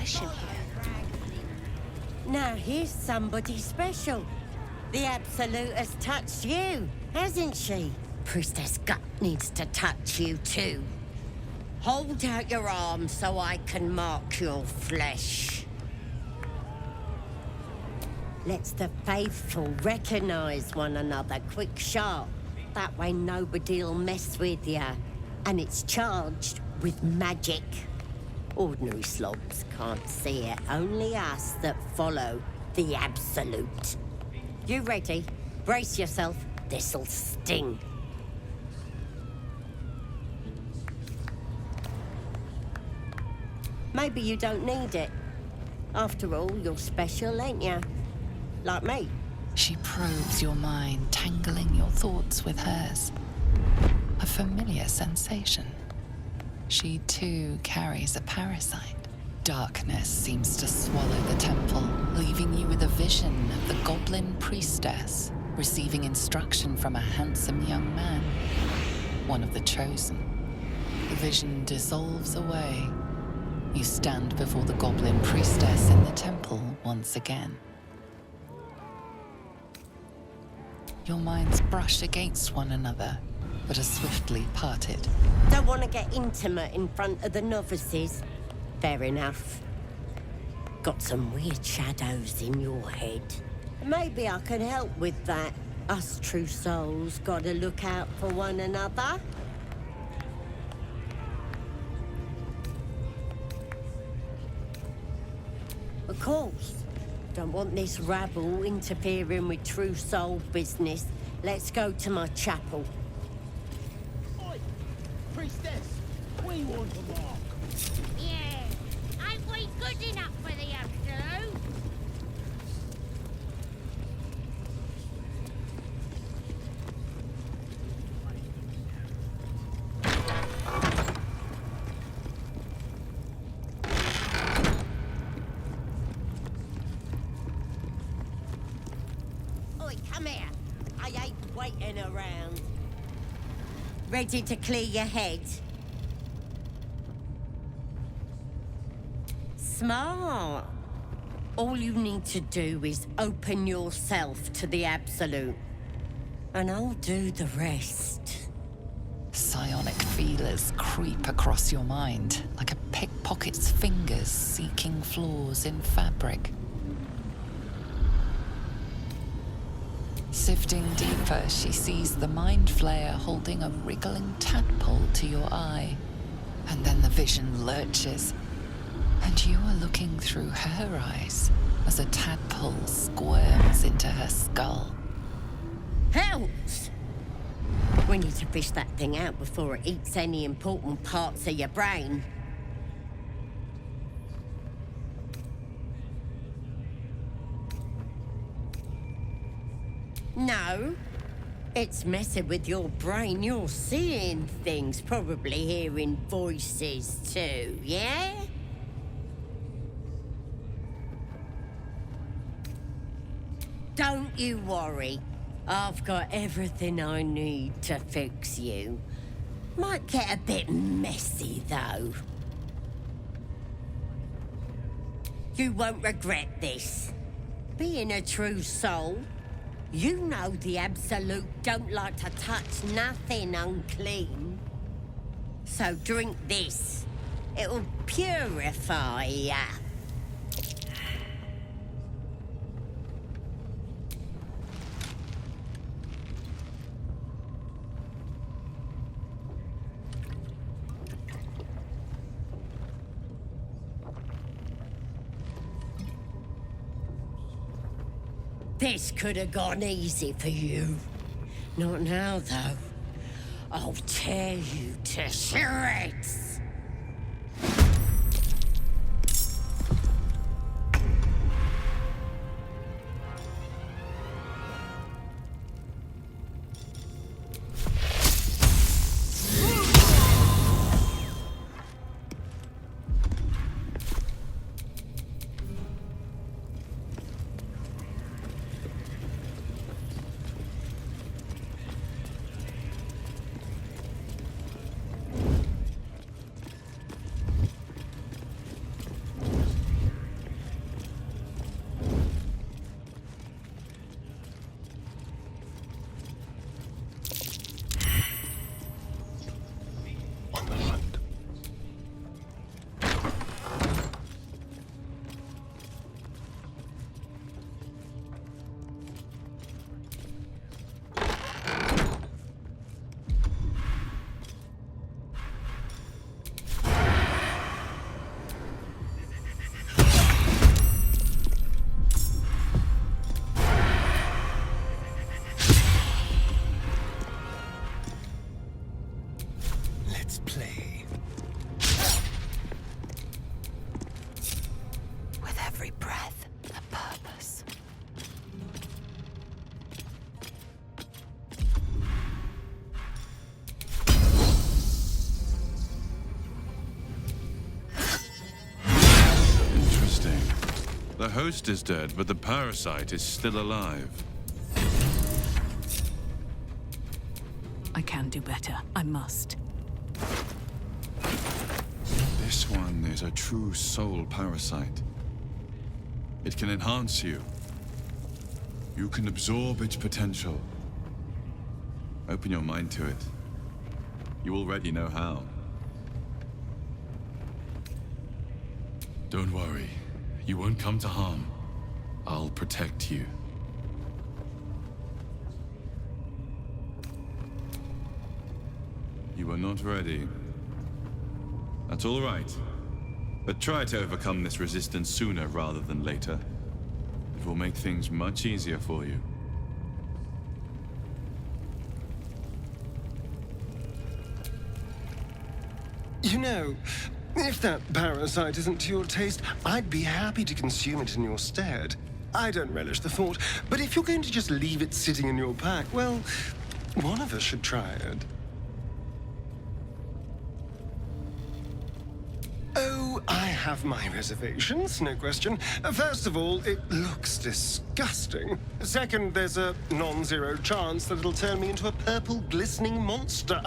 flesh in here. Now here's somebody special. The Absolute has touched you, hasn't she? Priestess Gut needs to touch you too. Hold out your arm so I can mark your flesh. Lets the faithful recognize one another quick sharp. That way nobody'll mess with you. And it's charged with magic. Ordinary slobs can't see it, only us that follow the Absolute. You ready? Brace yourself, this'll sting. Maybe you don't need it. After all, you're special, ain't you? Like me. She probes your mind, tangling your thoughts with hers. A familiar sensation. She too carries a parasite. Darkness seems to swallow the temple, leaving you with a vision of the goblin priestess receiving instruction from a handsome young man, one of the chosen. The vision dissolves away. You stand before the goblin priestess in the temple once again. Your minds brush against one another, but are swiftly parted. Don't want to get intimate in front of the novices? Fair enough. Got some weird shadows in your head. Maybe I can help with that. Us true souls gotta look out for one another. Of course. Don't want this rabble interfering with true soul business. Let's go to my chapel. Oi! Priestess! We want to mark! Yeah, ain't we good enough for the Absolute? Oi, come here. I ain't waiting around. Ready to clear your head? Smart. All you need to do is open yourself to the Absolute. And I'll do the rest. Psionic feelers creep across your mind, like a pickpocket's fingers seeking flaws in fabric. Sifting deeper, she sees the mind flayer holding a wriggling tadpole to your eye. And then the vision lurches, and you are looking through her eyes as a tadpole squirms into her skull. Helps! We need to fish that thing out before it eats any important parts of your brain. No. It's messing with your brain. You're seeing things, probably hearing voices too, yeah? Don't you worry. I've got everything I need to fix you. Might get a bit messy, though. You won't regret this. Being a true soul, you know the Absolute don't like to touch nothing unclean. So drink this. It'll purify ya. This could have gone easy for you. Not now, though. I'll tear you to shreds. The host is dead, but the parasite is still alive. I can do better. I must. This one is a true soul parasite. It can enhance you. You can absorb its potential. Open your mind to it. You already know how. Don't worry. You won't come to harm. I'll protect you. You are not ready. That's all right. But try to overcome this resistance sooner rather than later. It will make things much easier for you. You know, if that parasite isn't to your taste, I'd be happy to consume it in your stead. I don't relish the thought, but if you're going to just leave it sitting in your pack, well, one of us should try it. Oh, I have my reservations, no question. First of all, it looks disgusting. Second, there's a non-zero chance that it'll turn me into a purple glistening monster.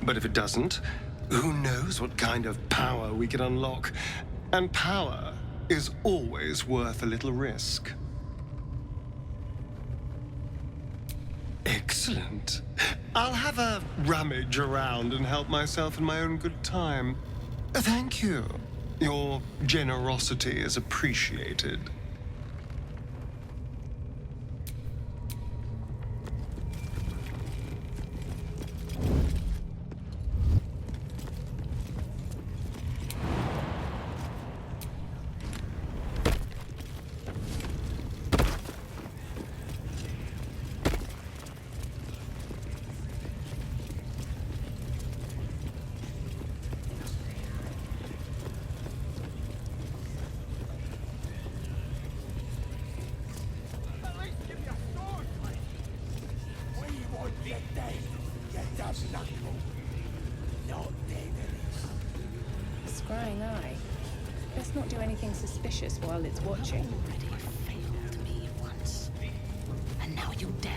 But if it doesn't, who knows what kind of power we can unlock? And power is always worth a little risk. Excellent. I'll have a rummage around and help myself in my own good time. Thank you. Your generosity is appreciated. Scrying eye. Let's not do anything suspicious while it's watching. Already failed me once. And now you dare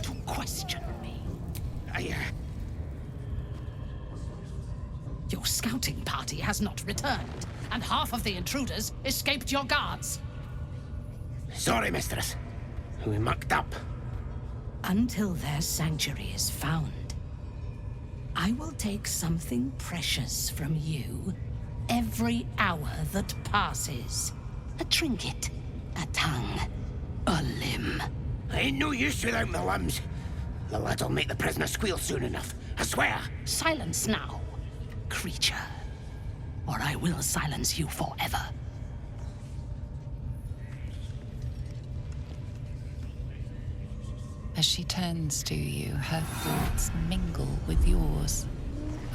to question me. Your scouting party has not returned, and half of the intruders escaped your guards. Sorry, mistress. We mucked up. Until their sanctuary is found, I will take something precious from you every hour that passes. A trinket, a tongue, a limb. Ain't no use without my limbs. The lad'll make the prisoner squeal soon enough, I swear. Silence now, creature, or I will silence you forever. As she turns to you, her thoughts mingle with yours.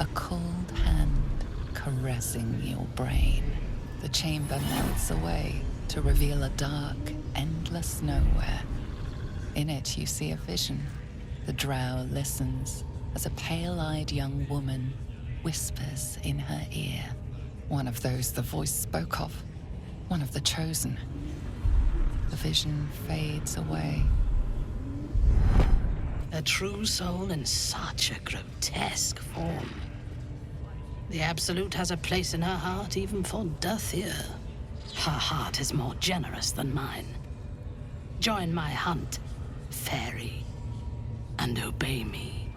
A cold hand caressing your brain. The chamber melts away to reveal a dark, endless nowhere. In it, you see a vision. The drow listens as a pale-eyed young woman whispers in her ear. One of those the voice spoke of. One of the chosen. The vision fades away. A true soul in such a grotesque form. The Absolute has a place in her heart even for Durge. Her heart is more generous than mine. Join my hunt, faerie, and obey me.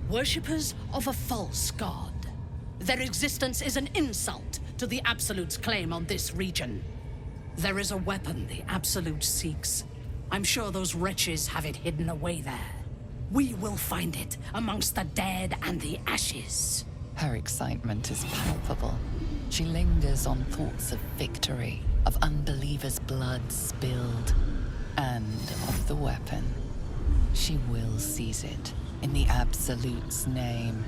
Worshippers of a false god. Their existence is an insult to the Absolute's claim on this region. There is a weapon the Absolute seeks. I'm sure those wretches have it hidden away there. We will find it amongst the dead and the ashes. Her excitement is palpable. She lingers on thoughts of victory, of unbelievers' blood spilled, and of the weapon. She will seize it, in the Absolute's name.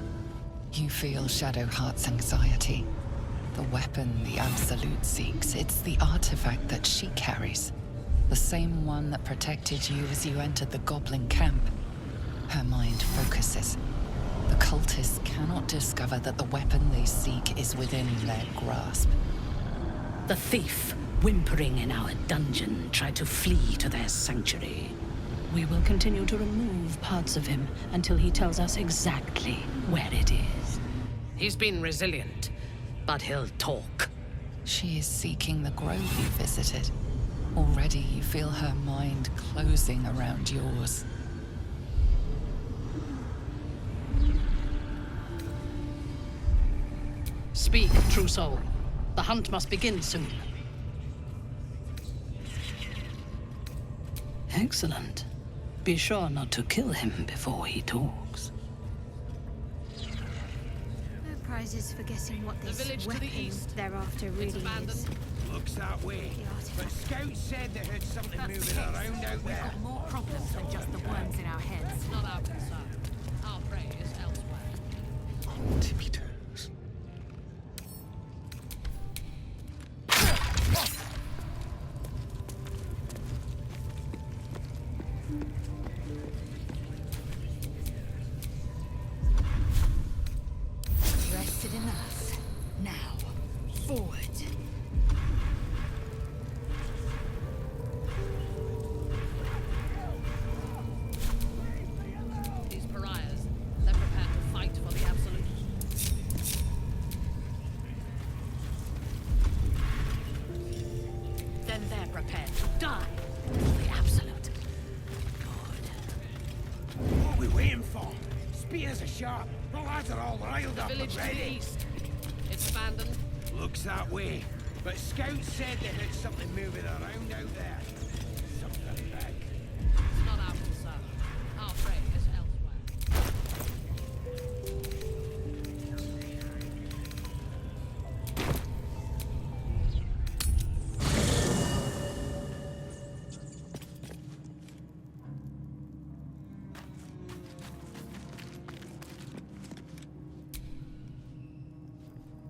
You feel Shadowheart's anxiety. The weapon the Absolute seeks, it's the artifact that she carries. The same one that protected you as you entered the goblin camp. Her mind focuses. The cultists cannot discover that the weapon they seek is within their grasp. The thief, whimpering in our dungeon, tried to flee to their sanctuary. We will continue to remove parts of him until he tells us exactly where it is. He's been resilient, but he'll talk. She is seeking the grove you visited. Already you feel her mind closing around yours. Speak, true soul. The hunt must begin soon. Excellent. Be sure not to kill him before he talks. No prizes for guessing what this village to the weapon east. thereafter really is. Looks that way. The artifact. But scouts said they heard something That's moving the case. around out We've there. got more problems than just the worms in our heads. Not our concern. Our prey is elsewhere. On tippy toes. Rested enough. Now, forward. These pariahs, they're prepared to fight for the absolute. Then they're prepared to die for the absolute. Good. What are we waiting for? Spears are sharp. The lads are all riled up and Village to the ready. east. It's abandoned. Looks that way. But scouts said they heard something moving around out there. Something big. It's not our concern. Our prey is elsewhere.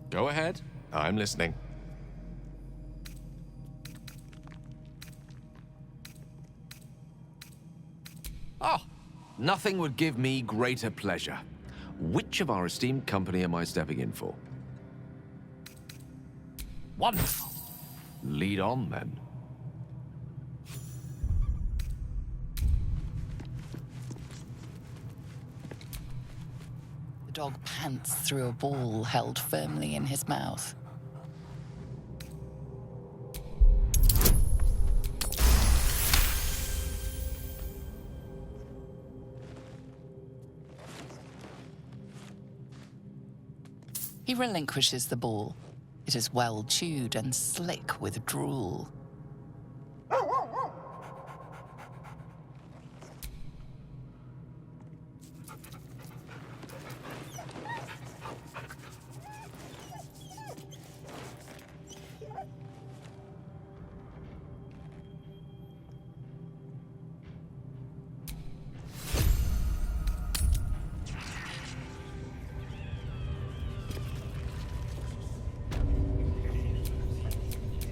Go ahead. I'm listening. Oh, nothing would give me greater pleasure. Which of our esteemed company am I stepping in for? Wonderful. Lead on, then. The dog pants through a ball held firmly in his mouth. He relinquishes the ball. It is well chewed and slick with drool.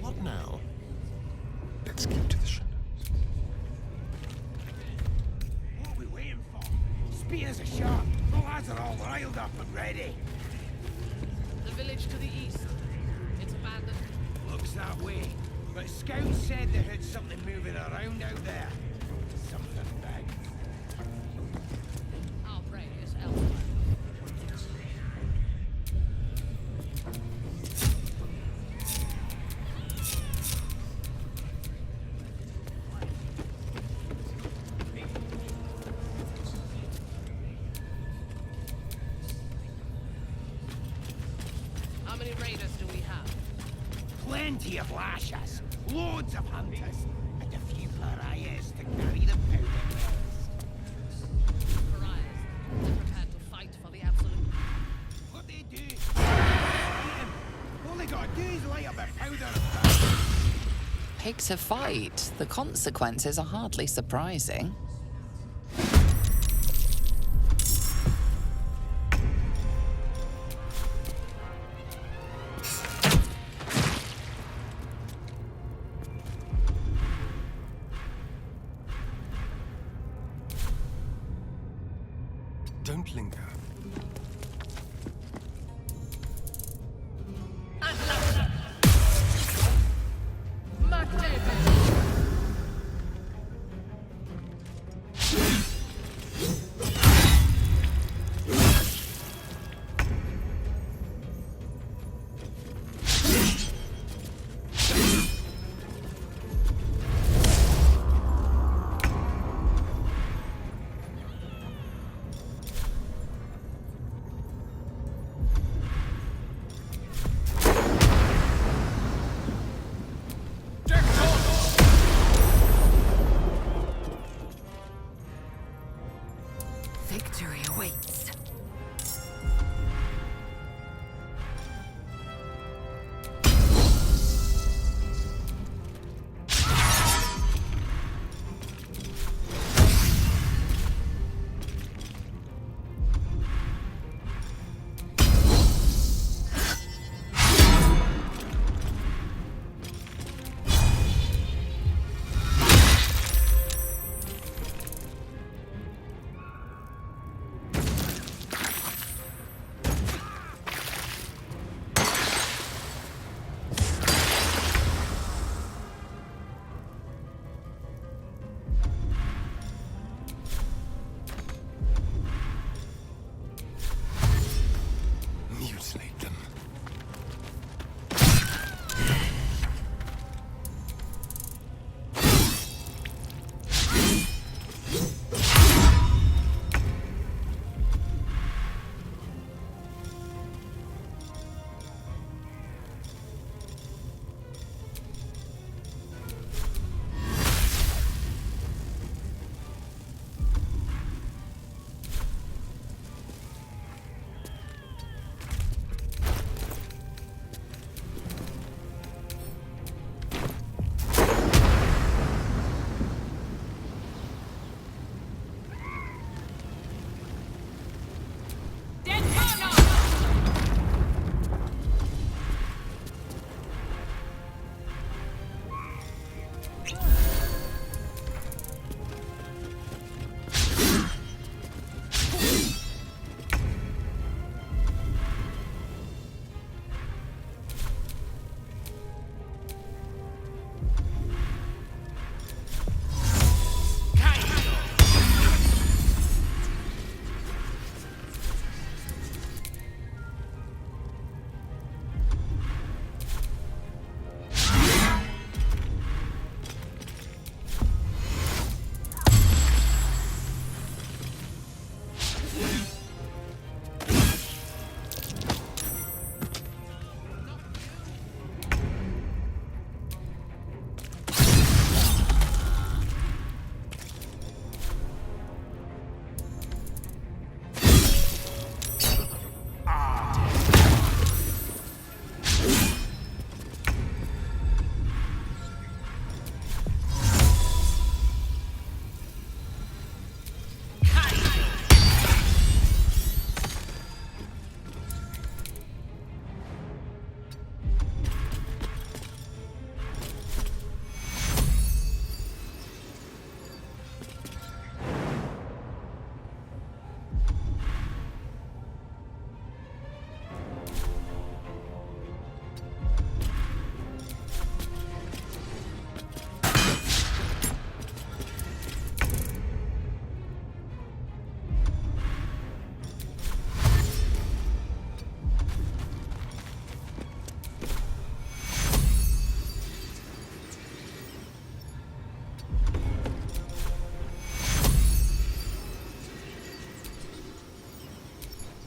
What now? Let's keep to the shadows. What are we waiting for? Spears are sharp. The lads are all riled up and ready. The village to the east. It's abandoned. Looks that way. But scouts said they heard something moving around out there. Something big. Our prey is elsewhere. How many raiders do we have? Plenty of lashes, loads of hunters, and a few pariahs to carry the powder mills. Pariahs. They're prepared to fight for the absolute. What they do? Fight 'em. All they gotta do is light up a powder and Pick to fight. The consequences are hardly surprising. Don't linger. Victory awaits. Mutilate them.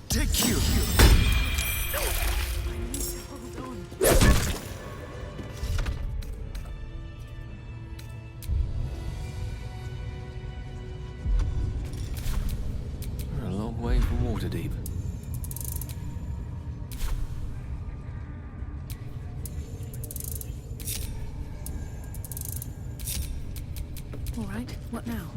Take you! We're a long way from Waterdeep. All right, what now?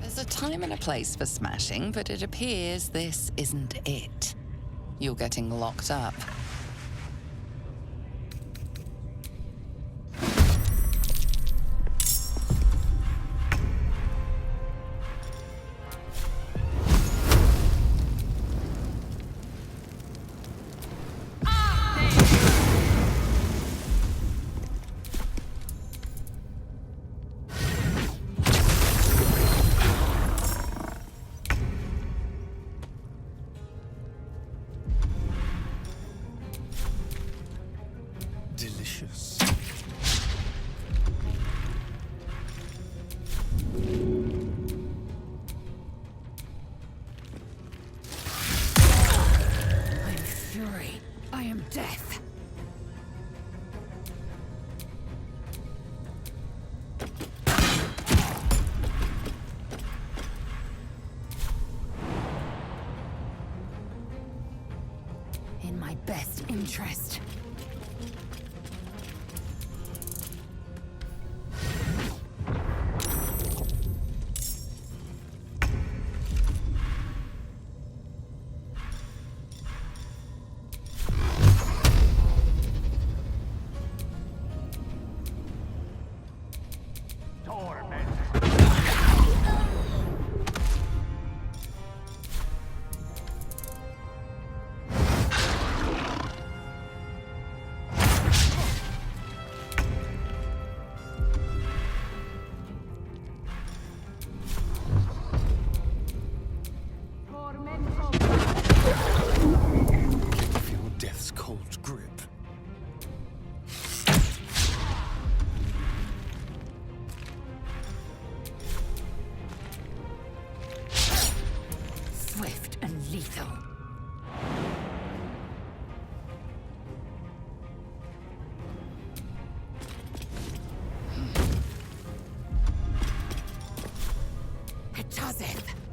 There's a time and a place for smashing, but it appears this isn't it. You're getting locked up. I am death. In my best interest. Feel death's cold grip. Swift and lethal. It does it.